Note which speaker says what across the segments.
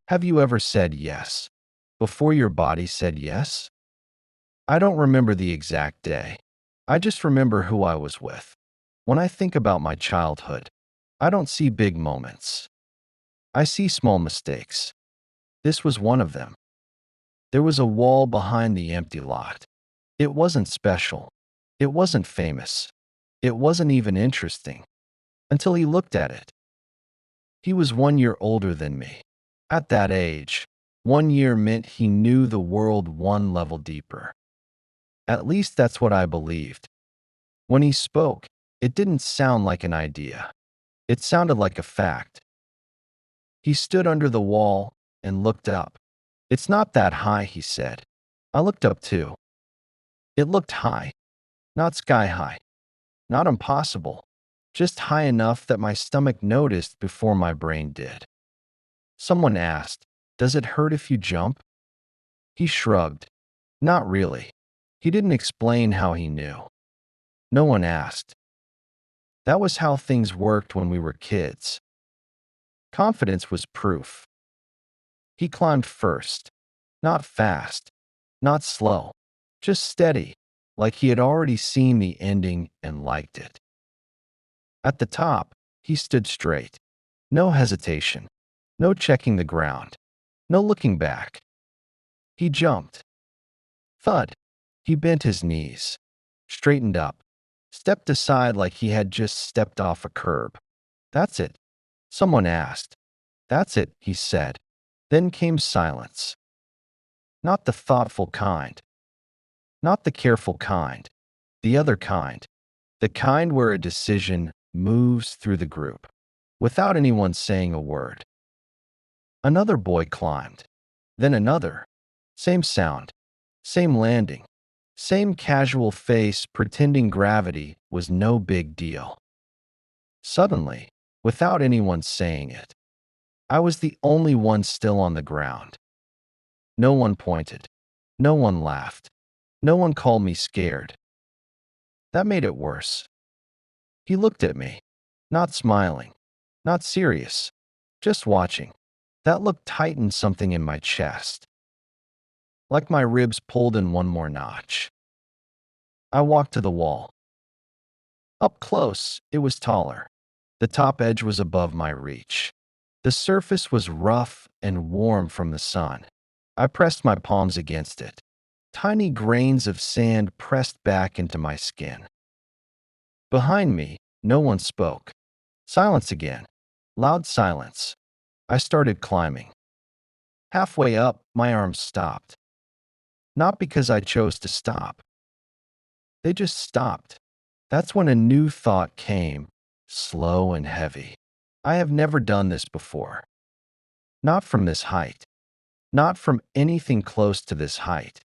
Speaker 1: Have you ever said yes before your body said yes? I don't remember the exact day. I just remember who I was with. When I think about my childhood, I don't see big moments. I see small mistakes. This was one of them. There was a wall behind the empty lot. It wasn't special. It wasn't famous. It wasn't even interesting until he looked at it. He was 1 year older than me. At that age, 1 year meant he knew the world one level deeper. At least that's what I believed. When he spoke, it didn't sound like an idea. It sounded like a fact. He stood under the wall and looked up. It's not that high, he said. I looked up too. It looked high, not sky high, not impossible, just high enough that my stomach noticed before my brain did. Someone asked, "Does it hurt if you jump?" He shrugged. Not really. He didn't explain how he knew. No one asked. That was how things worked when we were kids. Confidence was proof. He climbed first. Not fast, not slow, just steady, like he had already seen the ending and liked it. At the top, he stood straight. No hesitation, no checking the ground, no looking back. He jumped. Thud. He bent his knees, straightened up, stepped aside like he had just stepped off a curb. That's it. Someone asked. That's it, he said. Then came silence. Not the thoughtful kind. Not the careful kind. The other kind. The kind where a decision moves through the group, without anyone saying a word. Another boy climbed. Then another. Same sound. Same landing. Same casual face pretending gravity was no big deal. Suddenly, without anyone saying it, I was the only one still on the ground. No one pointed. No one laughed. No one called me scared. That made it worse. He looked at me, not smiling, not serious, just watching. That look tightened something in my chest, like my ribs pulled in one more notch. I walked to the wall. Up close, it was taller. The top edge was above my reach. The surface was rough and warm from the sun. I pressed my palms against it. Tiny grains of sand pressed back into my skin. Behind me, no one spoke. Silence again. Loud silence. I started climbing. Halfway up, my arms stopped. Not because I chose to stop. They just stopped. That's when a new thought came, slow and heavy. I have never done this before. Not from this height. Not from anything close to this height.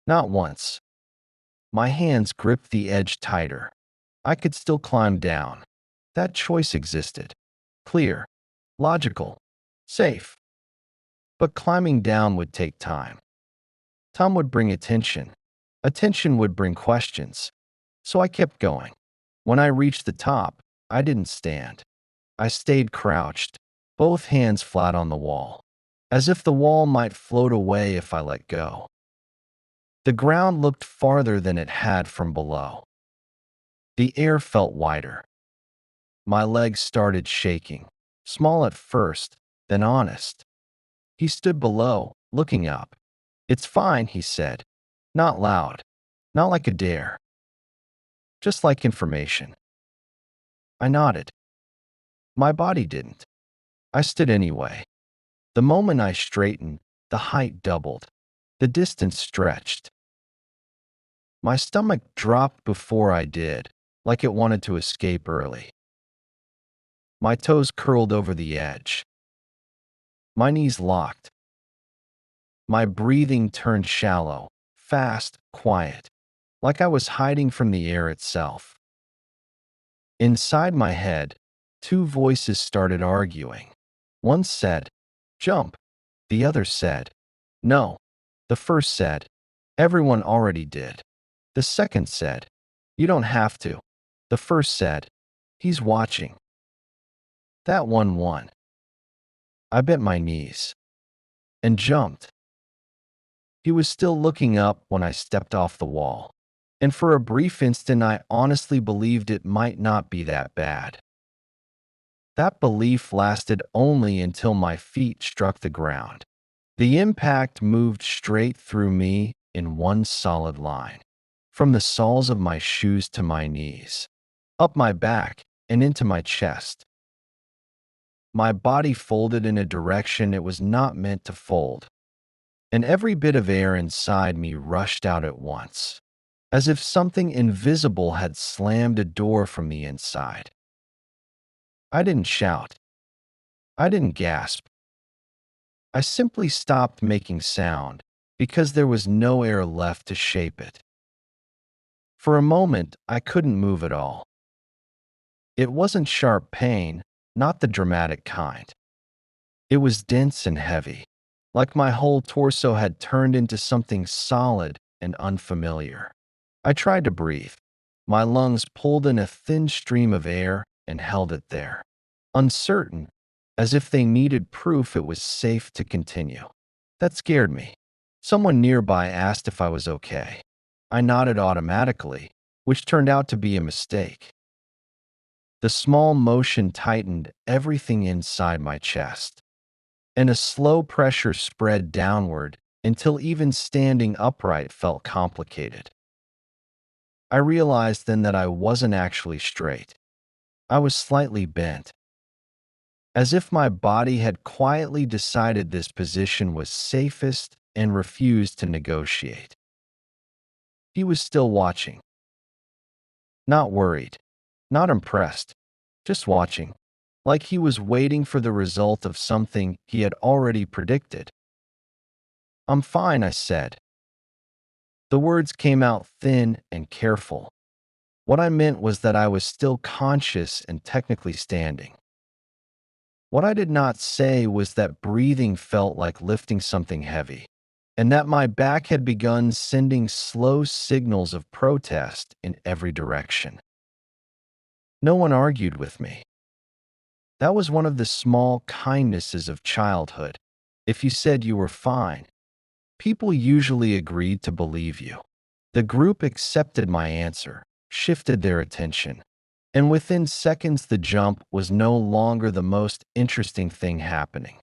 Speaker 1: Not once. My hands gripped the edge tighter. I could still climb down. That choice existed. Clear, logical, safe. But climbing down would take time. Time would bring attention. Attention would bring questions. So I kept going. When I reached the top, I didn't stand. I stayed crouched, both hands flat on the wall, as if the wall might float away if I let go. The ground looked farther than it had from below. The air felt wider. My legs started shaking, small at first, then honest. He stood below, looking up. "It's fine," he said. Not loud, not like a dare, just like information. I nodded. My body didn't. I stood anyway. The moment I straightened, the height doubled. The distance stretched. My stomach dropped before I did, like it wanted to escape early. My toes curled over the edge. My knees locked. My breathing turned shallow, fast, quiet, like I was hiding from the air itself. Inside my head, two voices started arguing. One said, "Jump." The other said, "No." The first said, "Everyone already did." The second said, "You don't have to." The first said, "He's watching." That one won. I bent my knees. and jumped. He was still looking up when I stepped off the wall, and for a brief instant I honestly believed it might not be that bad. That belief lasted only until my feet struck the ground. The impact moved straight through me in one solid line, from the soles of my shoes to my knees, up my back and into my chest. My body folded in a direction it was not meant to fold, and every bit of air inside me rushed out at once, as if something invisible had slammed a door from the inside. I didn't shout. I didn't gasp. I simply stopped making sound because there was no air left to shape it. For a moment, I couldn't move at all. It wasn't sharp pain, not the dramatic kind. It was dense and heavy, like my whole torso had turned into something solid and unfamiliar. I tried to breathe. My lungs pulled in a thin stream of air and held it there, uncertain, as if they needed proof it was safe to continue. That scared me. Someone nearby asked if I was okay. I nodded automatically, which turned out to be a mistake. The small motion tightened everything inside my chest, and a slow pressure spread downward until even standing upright felt complicated. I realized then that I wasn't actually straight. I was slightly bent, as if my body had quietly decided this position was safest and refused to negotiate. He was still watching, not worried, not impressed, just watching, like he was waiting for the result of something he had already predicted. "I'm fine," I said. The words came out thin and careful. What I meant was that I was still conscious and technically standing. What I did not say was that breathing felt like lifting something heavy, and that my back had begun sending slow signals of protest in every direction. No one argued with me. That was one of the small kindnesses of childhood. If you said you were fine, people usually agreed to believe you. The group accepted my answer, shifted their attention, and within seconds the jump was no longer the most interesting thing happening.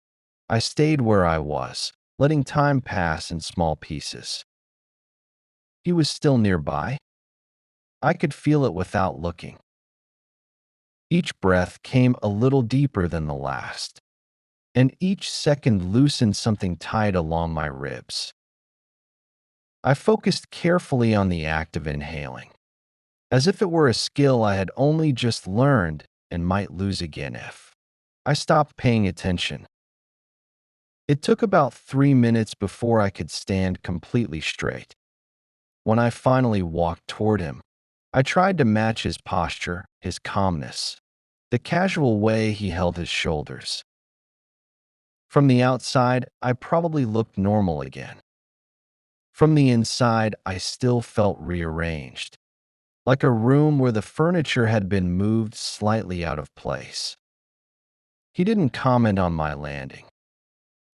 Speaker 1: I stayed where I was, letting time pass in small pieces. He was still nearby. I could feel it without looking. Each breath came a little deeper than the last, and each second loosened something tight along my ribs. I focused carefully on the act of inhaling, as if it were a skill I had only just learned and might lose again if I stopped paying attention. It took about 3 minutes before I could stand completely straight. When I finally walked toward him, I tried to match his posture, his calmness, the casual way he held his shoulders. From the outside, I probably looked normal again. From the inside, I still felt rearranged, like a room where the furniture had been moved slightly out of place. He didn't comment on my landing.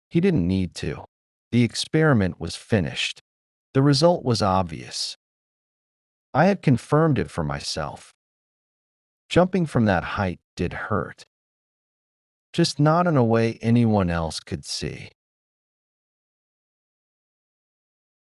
Speaker 1: He didn't need to. The experiment was finished. The result was obvious. I had confirmed it for myself. Jumping from that height did hurt, just not in a way anyone else could see.